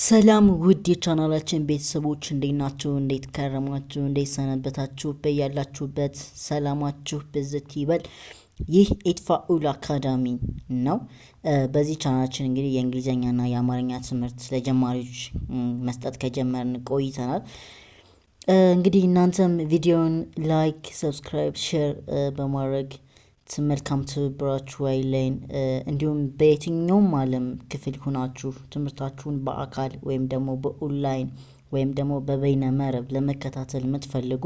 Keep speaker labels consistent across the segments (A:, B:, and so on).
A: ሰላም ውድ የቻናላችን ቤተሰቦች እንዴት ናችሁ? እንዴት ከረማችሁ? እንዴት ሰነበታችሁ? በያላችሁበት ሰላማችሁ ብዝት ይበል። ይህ ኢትፋኡል አካዳሚ ነው። በዚህ ቻናላችን እንግዲህ የእንግሊዝኛና የአማርኛ ትምህርት ለጀማሪዎች መስጠት ከጀመርን ቆይተናል። እንግዲህ እናንተም ቪዲዮውን ላይክ፣ ሰብስክራይብ፣ ሼር በማድረግ መልካም ትብብራችሁ አይለይን። እንዲሁም በየትኛውም ዓለም ክፍል ሆናችሁ ትምህርታችሁን በአካል ወይም ደግሞ በኦንላይን ወይም ደግሞ በበይነ መረብ ለመከታተል የምትፈልጉ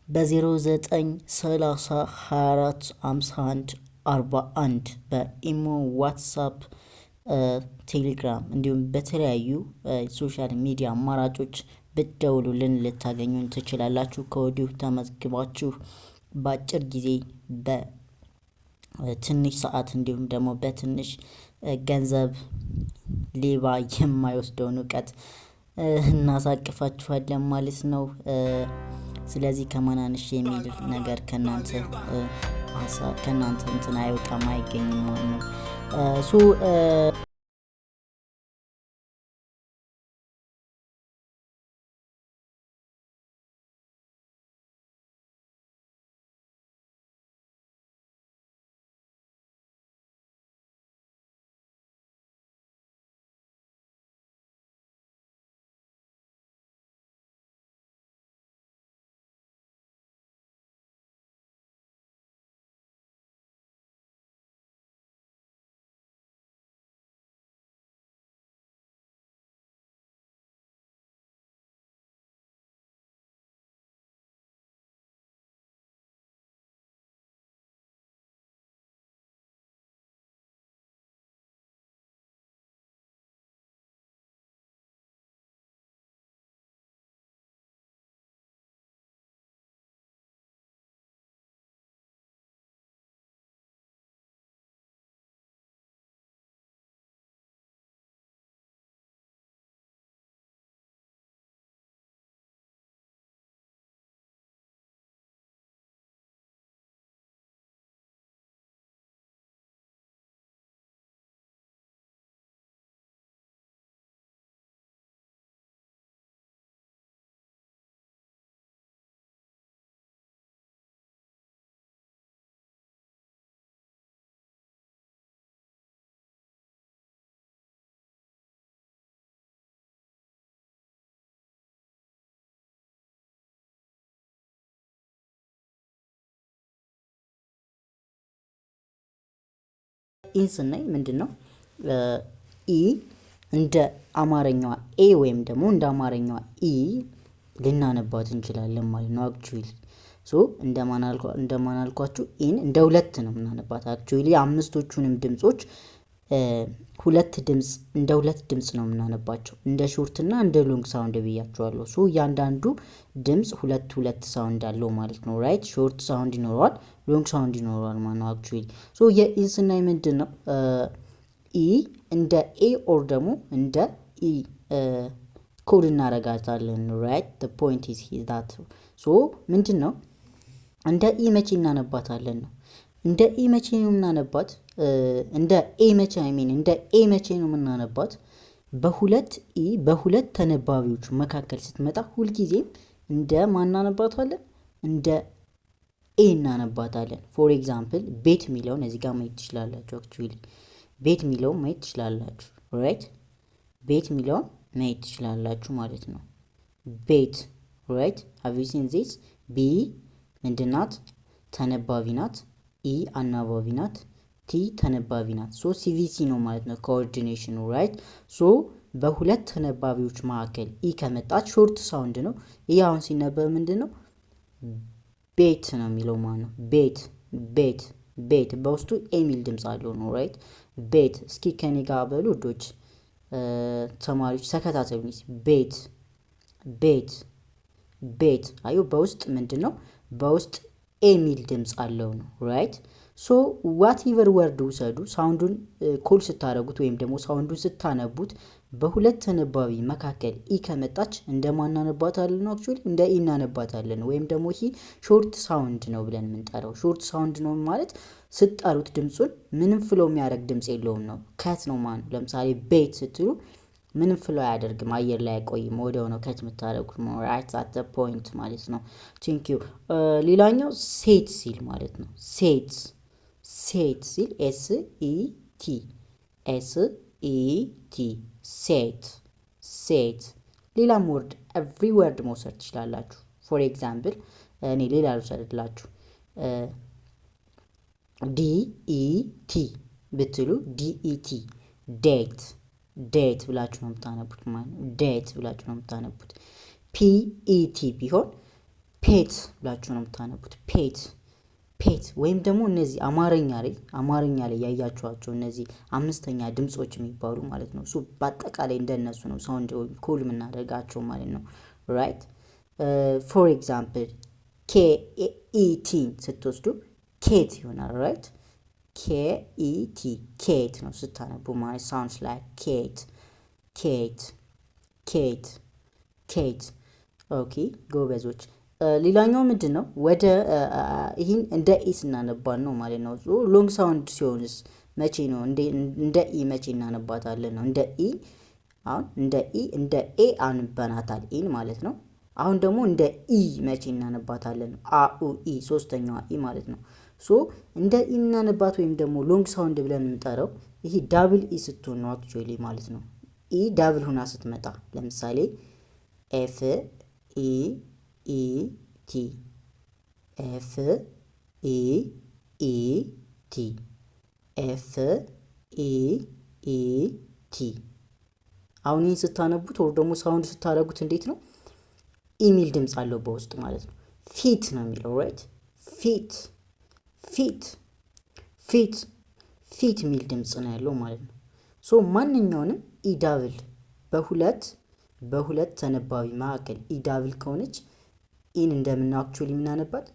A: በ0930245141 በኢሞ፣ ዋትሳፕ፣ ቴሌግራም እንዲሁም በተለያዩ ሶሻል ሚዲያ አማራጮች ብትደውሉልን ልታገኙን ትችላላችሁ። ከወዲሁ ተመዝግባችሁ በአጭር ጊዜ በትንሽ ሰዓት እንዲሁም ደግሞ በትንሽ ገንዘብ ሌባ የማይወስደውን እውቀት እናሳቅፋችኋለን ማለት ነው። ስለዚህ ከማናንሽ የሚል ነገር ከናንተ እንትን አይወጣም አይገኝም ማለት ነው። ኢን ስናይ ምንድነው ኢ እንደ አማርኛዋ ኤ ወይም ደግሞ እንደ አማርኛዋ ኢ ልናነባት እንችላለን ማለት ነው። አክቹአሊ እንደማናልኳችሁ ኢን እንደ ሁለት ነው የምናነባት። አክቹአሊ አምስቶቹንም ድምጾች እንደ ሁለት ድምጽ ነው የምናነባቸው፣ እንደ ሾርት እና እንደ ሎንግ ሳውንድ ብያቸዋለሁ። እያንዳንዱ ድምጽ ሁለት ሳውንድ አለው ማለት ነው። ራይት ሾርት ሳውንድ ይኖረዋል፣ ሎንግ ሳውንድ ይኖረዋል ማለት ነው። አክቹአሊ የኢን ስናይ ምንድነው ኢ እንደ ኤ ኦር ደግሞ እንደ ኢ ኮድ እናረጋታለን። ራይት the point is that ምንድነው እንደ ኢ መቼ እናነባታለን ነው። እንደ ኢ መቼ ነው የምናነባት? እንደ ኤ መቼ ነው የምናነባት? በሁለት ተነባቢዎች መካከል ስትመጣ ሁልጊዜም እንደ ማን እናነባታለን? እንደ ኤ እናነባታለን። ፎር ኤግዛምፕል ቤት የሚለውን እዚህ ጋር ማየት ትችላላችሁ። አክቹአሊ ቤት የሚለውን ማየት ትችላላችሁ። ራይት ቤት የሚለውን ማየት ትችላላችሁ ማለት ነው። ቤት ራይት ሃቭ ዩ ሲን ዚስ? ቢ ምንድናት? ተነባቢ ናት። ኢ አናባቢ ናት። ቲ ተነባቢ ናት። ሲቪሲ ነው ማለት ነው ኮኦርዲኔሽኑ። ራይት በሁለት ተነባቢዎች መካከል ኢ ከመጣች ሾርት ሳውንድ ነው። ይህ አሁን ሲነበብ ምንድን ነው? ቤት ነው የሚለው ማለት ነው። ቤት በውስጡ ኤ የሚል ድምፅ አለው ነው። ራይት ቤት። እስኪ ከኔ ጋር በሉ ዶች ተማሪዎች ተከታተሉኝ። ቤት አዩ በውስጥ ምንድን ነው? በውስጥ ኤ የሚል ድምፅ አለው ነው። ራይት ዋትኤቨር ወርድ ውሰዱ፣ ሳውንዱን ኮል ስታረጉት ወይም ደግሞ ሳውንዱን ስታነቡት በሁለት ተነባቢ መካከል ኢ ከመጣች እንደማን እናነባታለን ነው? አክቹአሊ እንደ ኢ እናነባታለን። ወይም ደግሞ ይሄ ሾርት ሳውንድ ነው ብለን የምንጠራው። ሾርት ሳውንድ ነው ማለት ስትጠሩት ድምጹን ምንም ፍሎ የሚያደርግ ድምጽ የለውም ነው። ከት ነው ማለት ነው። ለምሳሌ ቤት ስትሉ ምንም ፍሎ አያደርግም፣ አየር ላይ አይቆይም፣ ወዲያው ነው ከት የምታደርጉት ራይት አት ዘ ፖይንት ማለት ነው። ቴንክ ዩ። ሌላኛው ሴት ሲል ማለት ነው። ሴት ሲል ኤስ ኢ ቲ ሴት። ሌላም ወርድ ኤቭሪ ወርድ መውሰድ ትችላላችሁ። ፎር ኤግዛምፕል እኔ ሌላ ልውሰድላችሁ። ዲኢቲ ብትሉ ዲኢቲ ዴት ብላችሁ ነው የምታነቡት ማለት ነው። ዴት ብላችሁ ነው የምታነቡት። ፒኢቲ ቢሆን ፔት ብላችሁ ነው የምታነቡት። ፔት ወይም ደግሞ እነዚህ አማርኛ ላይ ያያችኋቸው እነዚህ አምስተኛ ድምጾች የሚባሉ ማለት ነው። እሱ በአጠቃላይ እንደነሱ ነው ሳውንድ ኮል የምናደርጋቸው ማለት ነው። ራይት ፎር ኤግዛምፕል ኬኢቲ ስትወስዱ ኬት ይሆናል። ራይት ኬኢቲ ኬት ነው ስታነቡ ማለት ሳውንድስ ላይክ ኬት። ኦኬ ጎበዞች። ሌላኛው ምንድን ነው? ወደ ይህን እንደ ኢ ስናነባን ነው ማለት ነው። ሎንግ ሳውንድ ሲሆንስ መቼ ነው? እንደ ኢ መቼ እናነባታለን ነው። እንደ ኢ አሁን እንደ ኤ አንበናታል ኢን ማለት ነው። አሁን ደግሞ እንደ ኢ መቼ እናነባታለን? አኡ ኢ ሶስተኛዋ ኢ ማለት ነው። ሶ እንደ ኢ እናነባት ወይም ደግሞ ሎንግ ሳውንድ ብለን የምንጠራው ይሄ ዳብል ኢ ስትሆን ነው አክቹዋሊ ማለት ነው። ኢ ዳብል ሆና ስትመጣ ለምሳሌ ኤፍ ኢ ኢ ቲ ኤፍ ኢ ኢ ቲ ኤፍ ኢ ኢ ቲ። አሁን ይህን ስታነቡት ወር ደግሞ ሳውንድ ስታደርጉት እንዴት ነው? ኢሚል ድምፅ አለው በውስጥ ማለት ነው። ፊት ነው የሚለው ራይት። ፊት የሚል ድምፅ ነው ያለው ማለት ነው። ሶ ማንኛውንም ኢዳብል በሁለት ተነባቢ መካከል ኢዳብል ከሆነች ኢን እንደምናው አክቹዋሊ የምናነባት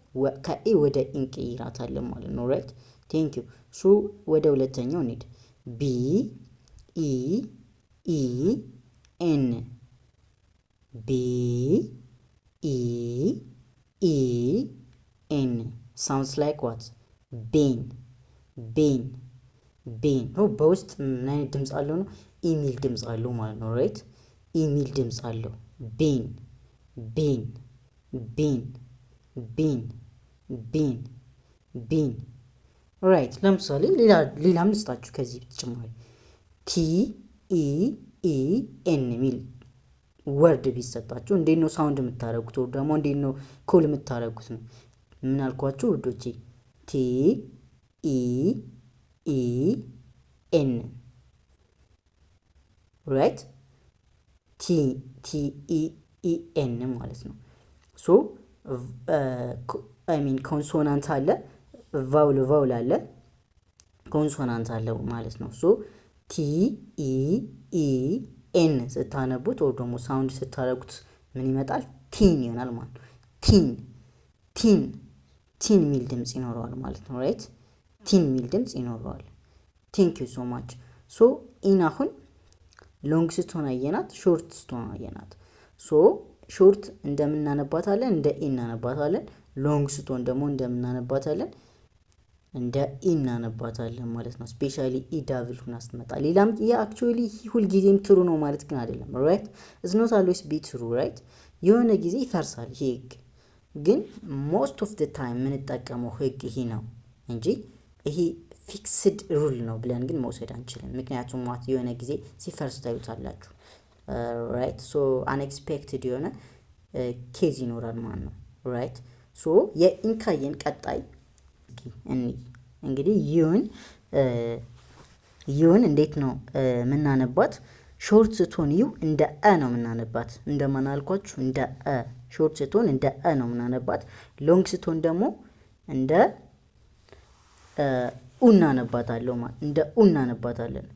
A: ከኤ ወደ ኢን ቀይራታለን ማለት ነው። ራይት ቴንክ ዩ። ሶ ወደ ሁለተኛው እንሂድ። ቢ ኢ ኢ ኤን ቢ ኢ ኢ ኤን ሳውንድስ ላይክ ዋት ቤን ነው። በውስጥ ምን አይነት ድምፅ አለው ነው? ኢሚል ድምፅ አለው ማለት ነው። ራይት ኢሚል ድምፅ አለው። ቤን ራይት። ለምሳሌ ሌላም ልስጣችሁ ከዚህ በተጨማሪ ቲ ኢ ኢ ኤን ሚል ወርድ ቢሰጣችሁ እንዴት ነው ሳውንድ የምታደርጉት? ወር ደግሞ እንዴት ነው ኮል የምታደርጉት ነው? ምን አልኳችሁ ውዶቼ? ቲ ኢ ኢ ኤን ራይት ቲ ኢ ኢ ኤን ማለት ነው። ሶ ኮንሶናንት አለ፣ ቫውል አለ፣ ኮንሶናንት አለው ማለት ነው። ሶ ቲ ኢ ኢ ኤን ስታነቡት ወይ ደግሞ ሳውንድ ስታደርጉት ምን ይመጣል? ቲን ይሆናል ማለት ነው። ቲን ሚል ድምፅ ይኖረዋል ማለት ነው። ራይት ቲን ሚል ድምፅ ይኖረዋል። ቴንክ ዩ ሶ ማች። ሶ ኢን አሁን ሎንግ ስትሆን አየናት፣ ሾርት ስትሆን አየናት። ሶ ሾርት እንደምናነባታለን እንደ ኢ እናነባታለን። ሎንግ ስትሆን ደግሞ እንደምናነባታለን እንደ ኢ እናነባታለን ማለት ነው። ስፔሻሊ ኢ ዳብል ሆና ስትመጣ። ሌላም አክቹዋሊ ሁልጊዜም ትሩ ነው ማለት ግን አይደለም። ራይት ኢዝ ኖት አልዌይስ ቢ ትሩ ራይት። የሆነ ጊዜ ይፈርሳል ይሄ ህግ፣ ግን ሞስት ኦፍ ዘ ታይም የምንጠቀመው ህግ ይሄ ነው እንጂ ይሄ ፊክስድ ሩል ነው ብለን ግን መውሰድ አንችልም። ምክንያቱም ማለት የሆነ ጊዜ ሲፈርስ ታዩታላችሁ። ራይት ሶ አንኤክስፔክትድ የሆነ ኬዝ ይኖራል ማለት ነው። ራይት ሶ የኢንካየን ቀጣይ እንግዲህ ዩን እንዴት ነው የምናነባት? ሾርት ስትሆን ዩ እንደ አ ነው የምናነባት። እንደማን አልኳችሁ? እንደ አ። ሾርት ስትሆን እንደ አ ነው የምናነባት። ሎንግ ስትሆን ደግሞ እንደ ኡ እናነባታለሁ ማለት እንደ ኡ እናነባታለን።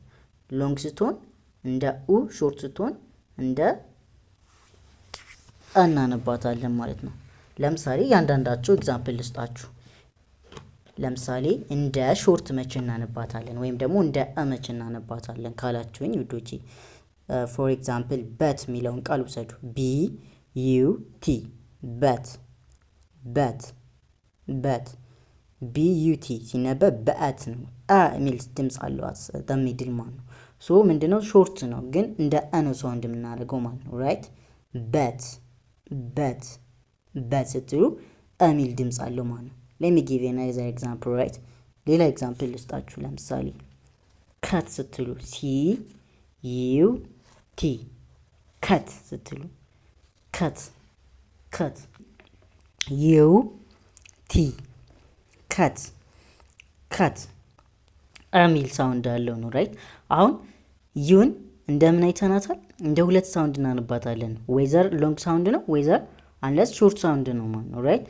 A: ሎንግ ስትሆን እንደ ኡ፣ ሾርት ስትሆን እንደ አ እናነባታለን ማለት ነው። ለምሳሌ ያንዳንዳቸው ኤግዛምፕል ልስጣችሁ። ለምሳሌ እንደ ሾርት መቼ እናነባታለን ወይም ደግሞ እንደ አ መቼ እናነባታለን ካላችሁኝ ውዶቼ፣ ፎር ኤግዛምፕል በት የሚለውን ቃል ውሰዱ። ቢ ዩ ቲ በት ቢ ዩ ቲ ሲነበብ በአት ነው። አ የሚል ድምፅ አለው ሚድል ማን ነው። ሶ ምንድነው ሾርት ነው ግን እንደ አኖ ሳውንድ የምናደርገው ማለት ነው። ራይት በት በት በት ስትሉ የሚል ድምፅ አለው ማለት ነው። ሌት ሚ ጊቭ ዩ አናዘር ኤግዛምፕል ራይት። ሌላ ኤግዛምፕል ልስጣችሁ። ለምሳሌ ከት ስትሉ ሲ ዩ ቲ ከት ስትሉ ከት ከት ዩ ቲ ከት ከት የሚል ሳውንድ አለው ነው ራይት። አሁን ዩን እንደምን አይተናታል? እንደ ሁለት ሳውንድ እናነባታለን። ወይዘር ሎንግ ሳውንድ ነው ወይዘር አንለስ ሾርት ሳውንድ ነው ማለት ነው ራይት።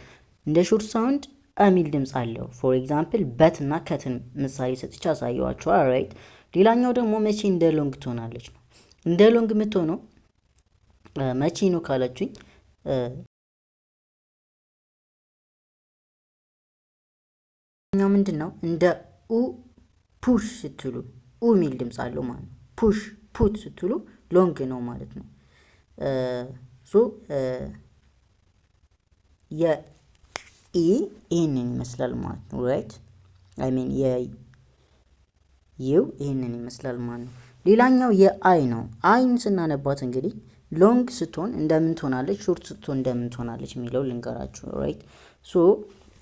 A: እንደ ሾርት ሳውንድ የሚል ድምፅ አለው። ፎር ኤግዛምፕል በት እና ከትን ምሳሌ ሰጥቼ አሳየዋቸዋል ራይት። ሌላኛው ደግሞ መቼ እንደ ሎንግ ትሆናለች ነው። እንደ ሎንግ የምትሆነው መቼ ነው ካላችሁኝ ምንድን ነው እንደ ኡ ፑሽ ስትሉ ኡ የሚል ድምፅ አለው ማለት ነው። ፑሽ ፑት ስትሉ ሎንግ ነው ማለት ነው። ሶ የኢ ይህንን ይመስላል ማለት ነው ራይት። አይ ሚን የዩ ይህንን ይመስላል ማለት ነው። ሌላኛው የአይ ነው። አይን ስናነባት እንግዲህ ሎንግ ስትሆን እንደምን ትሆናለች፣ ሾርት ስትሆን እንደምን ትሆናለች የሚለው ልንገራችሁ ራይት። ሶ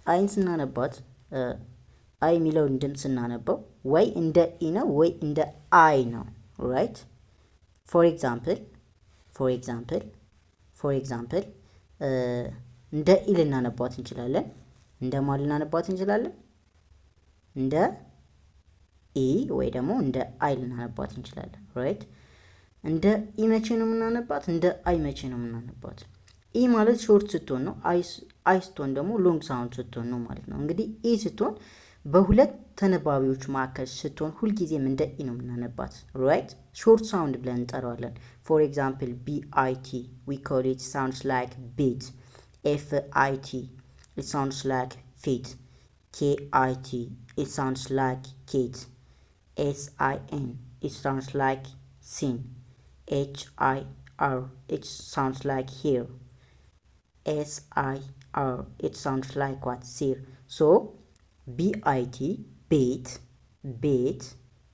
A: አይን ስናነባት አይ የሚለውን ድምፅ ስናነበው ወይ እንደ ኢ ነው ወይ እንደ አይ ነው ራይት። ፎር ኤግዛምፕል እንደ ኢ ልናነባት እንችላለን። እንደ ማ ልናነባት እንችላለን? እንደ ኢ ወይ ደግሞ እንደ አይ ልናነባት እንችላለን ራይት። እንደ ኢ መቼ ነው የምናነባት? እንደ አይ መቼ ነው የምናነባት? ኢ ማለት ሾርት ስትሆን ነው። አይ ስትሆን ደግሞ ሎንግ ሳውንድ ስትሆን ነው ማለት ነው። እንግዲህ ኢ ስትሆን በሁለት ተነባቢዎች መካከል ስትሆን ሁልጊዜም እንደ ኢ ነው የምናነባት ራይት። ሾርት ሳውንድ ብለን እንጠራዋለን። ፎር ኤግዛምፕል ቢአይቲ ዊ ኮል ኢት ሳውንድስ ላይክ ቢት። ኤፍአይቲ ኢት ሳውንድስ ላይክ ፊት። ኬአይቲ ኢት ሳውንድስ ላይክ ኬት። ኤስአይኤን ኢት ሳውንድስ ላይክ ሲን። ኤችአይአር ኢት ሳውንድስ ላይክ ሂር። ኤስአይአር ኢት ሳውንድስ ላይክ ዋት ሲር። ሶ ቢአይቲ ቤት ቤት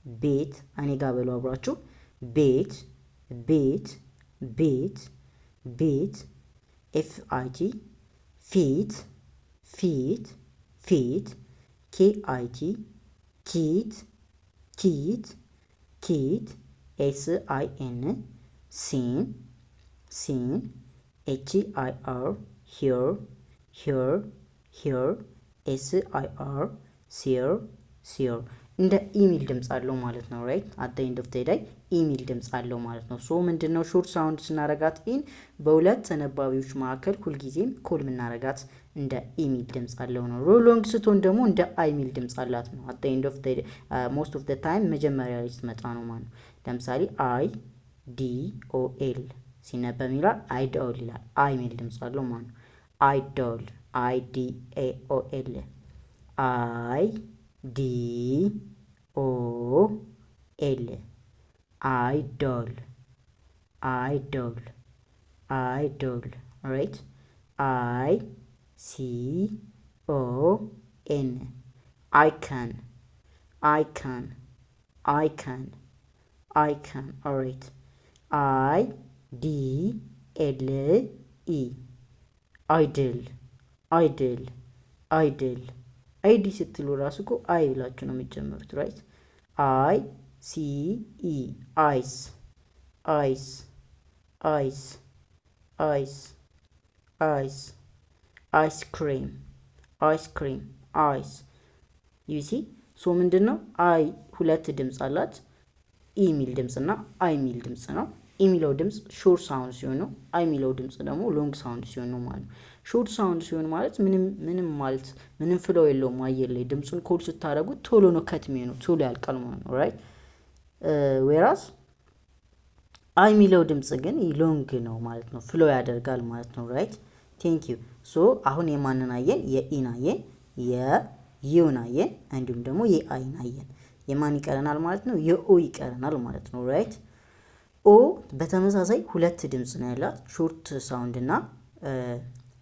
A: ቤት እኔ ጋር በሉ አብራችሁ ቤት ቤት ቤት ቤት። ኤፍአይቲ ፊት ፊት ፊት። ኬአይቲ ኪት ኪት ኪት። ኤስአይኤን ሲን ሲን። ኤችአይአር ሂር ሂር ሂር። ኤስአይአር ሲር ሲር። እንደ ኢሚል ድምፅ አለው ማለት ነው ራይት። አት ኤንድ ኦፍ ዴይ ኢሚል ድምፅ አለው ማለት ነው። ሶ ምንድነው ሾርት ሳውንድ ስናረጋት ኢን በሁለት ተነባቢዎች መካከል ሁልጊዜም ኮል ምናረጋት እንደ ኢሚል ድምፅ አለው ነው። ሎንግ ስትሆን ደግሞ እንደ አይሚል ድምፅ አላት ነው። አት ኤንድ ኦፍ ዴይ ሞስት ኦፍ ዘ ታይም መጀመሪያ ላይ ስትመጣ ነው ማለት ነው። ለምሳሌ አይ ዲ ኦ ኤል ሲነበብ ይላል አይዶል ይላል። አይ ሚል ድምፅ አለው ማለት ነው። አይዶል አይ ዲ ኤ ኦ ኤል አይ ዲ ኦ ኤል አይዶል አይዶል አይዶል ራይት። አይ ሲ ኦ ኤን አይካን አይካን አይካን አይካን ኦራይት። አይ ዲ ኤል ኢ አይድል አይድል አይድል። አይዲ ስትሉ ራሱ እኮ አይ ብላችሁ ነው የሚጀምሩት ራይት። አይ ሲ ኢ አይስ አይስ አይስ አይስ አይስ አይስክሪም አይስክሪም አይስ። ዩሲ ሶ ምንድን ነው አይ ሁለት ድምፅ አላት። ኢ ሚል ድምፅ እና አይ ሚል ድምፅ ነው። ኢ ሚለው ድምፅ ሾርት ሳውንድ ሲሆን ነው። አይ ሚለው ድምፅ ደግሞ ሎንግ ሳውንድ ሲሆን ነው ማለት ነው። ሾርት ሳውንድ ሲሆን ማለት ምንም ማለት ምንም ፍለው የለውም አየር ላይ ድምፁን ኮድ ስታደርጉት ቶሎ ነው ከት የሚሆነው ቶሎ ያልቃል ማለት ነው ራይት። ዌራስ አይ ሚለው ድምፅ ግን ሎንግ ነው ማለት ነው፣ ፍሎ ያደርጋል ማለት ነው ራይት። ቴንክ ዩ። ሶ አሁን የማንን አየን? የኢን አየን፣ የዩን አየን፣ እንዲሁም ደግሞ የአይን አየን። የማን ይቀረናል ማለት ነው? የኦ ይቀረናል ማለት ነው ራይት። ኦ በተመሳሳይ ሁለት ድምፅ ነው ያላት፣ ሾርት ሳውንድ እና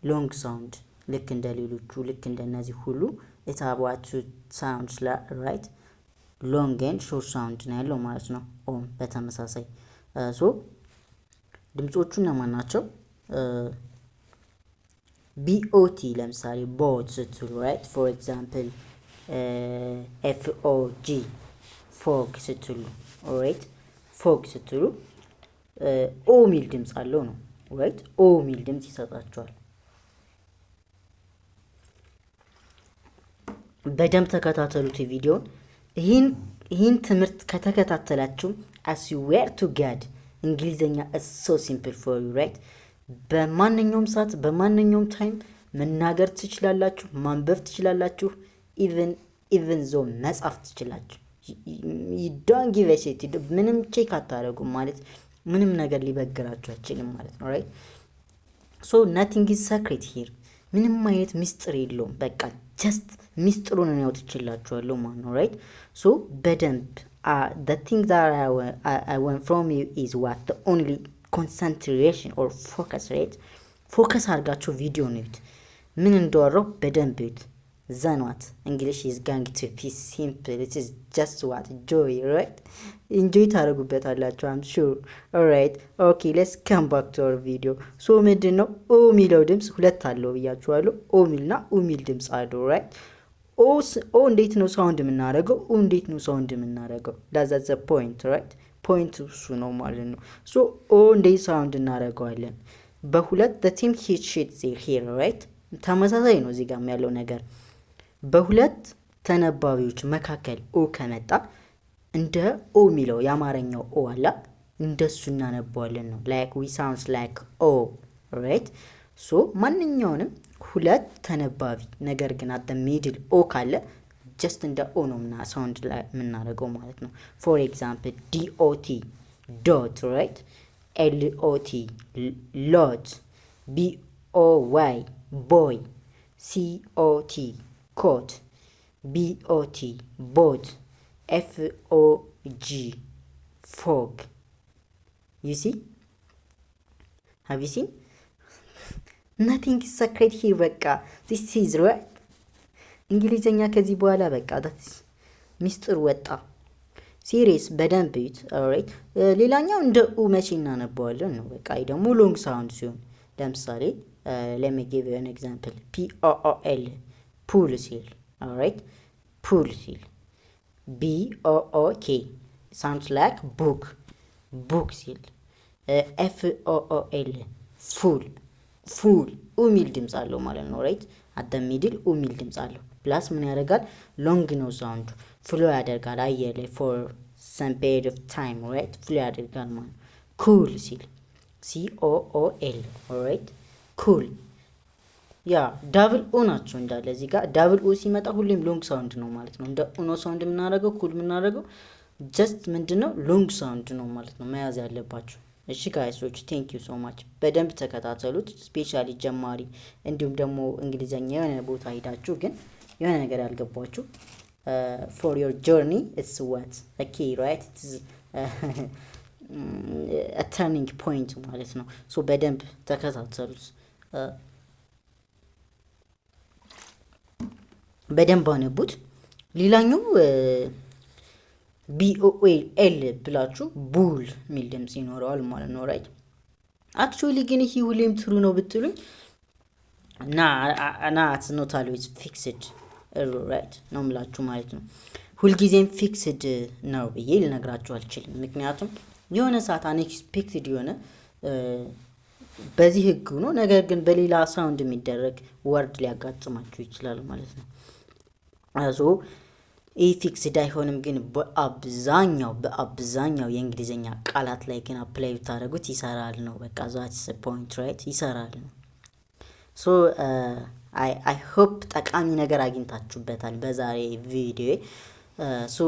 A: ሎንግ ሳውንድ። ልክ እንደ ሌሎቹ ልክ እንደነዚህ ሁሉ ኢት ሃቭ ዋት ሳውንድስ ራይት። ሎንግ ኤንድ ሾርት ሳውንድ ነው ያለው ማለት ነው። ኦም በተመሳሳይ ሶ ድምጾቹ እነማን ናቸው? ቢኦቲ ለምሳሌ ቦት ስትሉ ራይት ፎር ኤግዛምፕል ኤፍኦጂ ፎግ ስትሉ ራይት ፎግ ስትሉ ኦ ሚል ድምጽ አለው ነው ራይት ኦ ሚል ድምጽ ይሰጣቸዋል። በደንብ ተከታተሉት ቪዲዮን። ይህን ትምህርት ከተከታተላችሁ አስዌር ቱ ጋድ እንግሊዘኛ ሶ ሲምፕል ፎር ዩ ራይት። በማንኛውም ሰዓት በማንኛውም ታይም መናገር ትችላላችሁ፣ ማንበብ ትችላላችሁ፣ ኢቨን ዞ መጻፍ ትችላላችሁ። ዶንት ጊቭ ኤ ሺት ምንም ቼክ አታደርጉም ማለት ምንም ነገር ሊበግራችሁ አይችልም ማለት ነው ራይት። ሶ ናቲንግ ኢዝ ሰክሬት ሂር ምንም አይነት ሚስጥር የለውም። በቃ ጀስት ሚስጥሩን ነው ያውጥችላችኋለሁ ማለት ነው ራይት። ሶ በደንብ the thing that I want from you is what the only concentration or focus rate ፎከስ አድርጋችሁ ቪዲዮ ነው ይዩት። ምን እንደወራው በደንብ ይዩት። then what English is going to be simple. It is just what joy right enjoy ታደርጉበታላችሁ I'm sure. alright okay let's come back to our video. so ምንድነው ኦ ሚለው ድምጽ ሁለት አለው ብያችኋለሁ። ኦ ሚልና ኡ ሚል ድምጽ አለው right። ኦ እንዴት ነው ሳውንድ የምናደርገው? ኡ እንዴት ነው ሳውንድ የምናደርገው? that's the point right ፖይንት እሱ ነው ማለት ነው። ሶ ኦ እንዴት ሳውንድ እናደርገዋለን? በሁለት the team hit shit here right ተመሳሳይ ነው እዚህ ጋር ያለው ነገር። በሁለት ተነባቢዎች መካከል ኦ ከመጣ እንደ ኦ ሚለው የአማርኛው ኦ አላ እንደሱ እናነባዋለን ነው like we sounds like o right። ሶ ማንኛውንም ሁለት ተነባቢ ነገር ግን at the middle ኦ ካለ just እንደ ኦ ነው ሳውንድ ላይ የምናደርገው ማለት ነው። for example dot dot right lot lot boy boy cot coat bot bot fog fog you see have you seen nothing is secret here በቃ this is right እንግሊዘኛ ከዚህ በኋላ በቃ ሚስጥር ወጣ። ሲሪየስ በደንብ ይት ኦልራይት። ሌላኛው እንደ ኡ መቼ እናነባዋለን ነው በቃ ደግሞ ሎንግ ሳውንድ ሲሆን ለምሳሌ let me give you an example pool pool ሲል ኦልራይት pool ሲል book sounds like book book ሲል fool full full ኡ ሚል ድምጽ አለው ማለት ነው ራይት። at the middle ኡ ሚል ድምጽ አለው ፕላስ ምን ያደርጋል? ሎንግ ነው ሳውንዱ ፍሎ ያደርጋል አየር ላይ for some period of time right ፍሎ ያደርጋል ማለት cool ሲል cool alright cool ያ ዳብል ኦ ናቸው እንዳለ እዚህ ጋር ዳብል ኦ ሲመጣ ሁሌም ሎንግ ሳውንድ ነው ማለት ነው። እንደ ኡኖ ሳውንድ የምናደርገው ኩል የምናደርገው ጀስት ምንድነው ሎንግ ሳውንድ ነው ማለት ነው መያዝ ያለባችሁ። እሺ ጋይሶች ቴንክ ዩ ሶ ማች በደንብ ተከታተሉት። ስፔሻሊ ጀማሪ እንዲሁም ደግሞ እንግሊዘኛ የሆነ ቦታ ሄዳችሁ ግን የሆነ ነገር ያልገባችሁ for your journey it's what a key right it is a turning point ማለት ነው። ሶ በደንብ ተከታተሉት በደንብ አነቡት። ሌላኛው BOL ብላችሁ ቡል ሚል ድምጽ ይኖረዋል ማለት ነው ራይት። አክቹአሊ ግን ይሄ ሁሌም ትሩ ነው ብትሉኝ እና it's not always fixed ራይት ነው ምላችሁ ማለት ነው። ሁልጊዜም ፊክስድ ነው ብዬ ልነግራችሁ አልችልም። ምክንያቱም የሆነ ሰዓት አንኤክስፔክትድ የሆነ በዚህ ህግ ነው ነገር ግን በሌላ ሳውንድ የሚደረግ ወርድ ሊያጋጥማችሁ ይችላል ማለት ነው። አዞ ፊክስድ አይሆንም ግን በአብዛኛው የእንግሊዘኛ ቃላት ላይ ግን አፕላይ ብታደርጉት ይሰራል ነው በቃ that's the point right ይሰራል ነው። ሶ I hope ጠቃሚ ነገር አግኝታችሁበታል በዛሬ ቪዲዮ። ሶ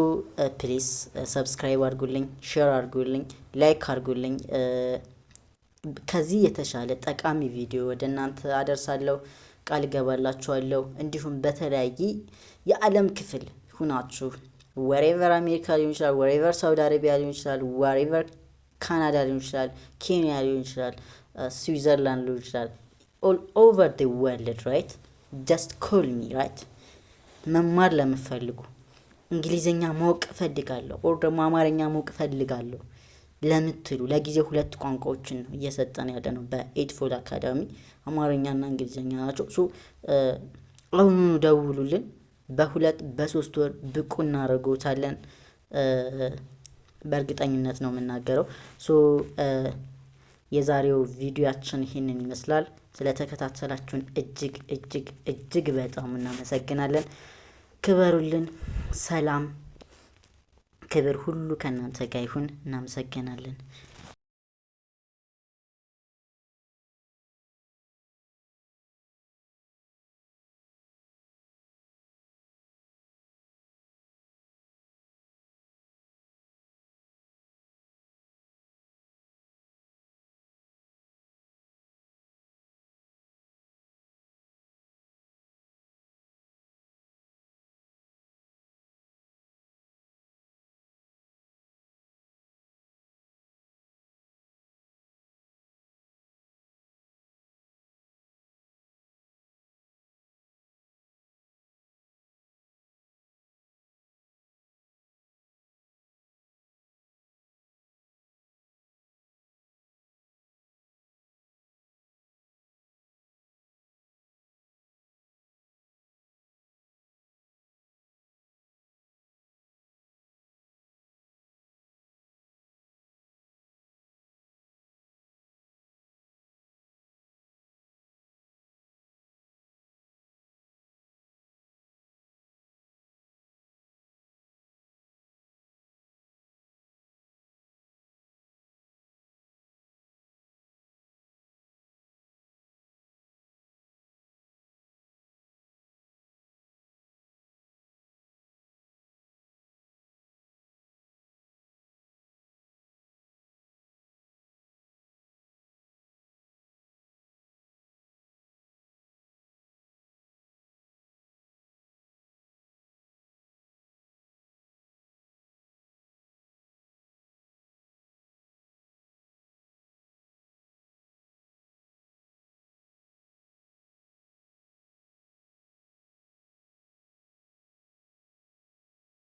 A: ፕሊዝ ሰብስክራይብ አድርጉልኝ፣ ሼር አድርጉልኝ፣ ላይክ አድርጉልኝ። ከዚህ የተሻለ ጠቃሚ ቪዲዮ ወደ እናንተ አደርሳለሁ ቃል ገባላችኋለሁ። እንዲሁም በተለያየ የዓለም ክፍል ሁናችሁ wherever አሜሪካ ሊሆን ይችላል፣ wherever ሳውዲ አረቢያ ሊሆን ይችላል፣ wherever ካናዳ ሊሆን ይችላል፣ ኬንያ ሊሆን ይችላል፣ ስዊዘርላንድ ሊሆን ይችላል all over the world right just call me right መማር ለምትፈልጉ እንግሊዘኛ ማወቅ እፈልጋለሁ ኦር ደግሞ አማርኛ ማወቅ እፈልጋለሁ ለምትሉ ለጊዜው 2 ቋንቋዎችን ነው እየሰጠን ያለ ነው በኤትፎል አካዳሚ አማርኛና እንግሊዘኛ ናቸው። አሁኑ ደውሉልን። በ2 በ3 ወር ብቁ እናደርጎታለን። በእርግጠኝነት ነው የምናገረው። የዛሬው ቪዲዮአችን ይህንን ይመስላል። ስለተከታተላችሁን እጅግ እጅግ እጅግ በጣም እናመሰግናለን። ክበሩልን። ሰላም ክብር ሁሉ ከእናንተ ጋር ይሁን። እናመሰግናለን።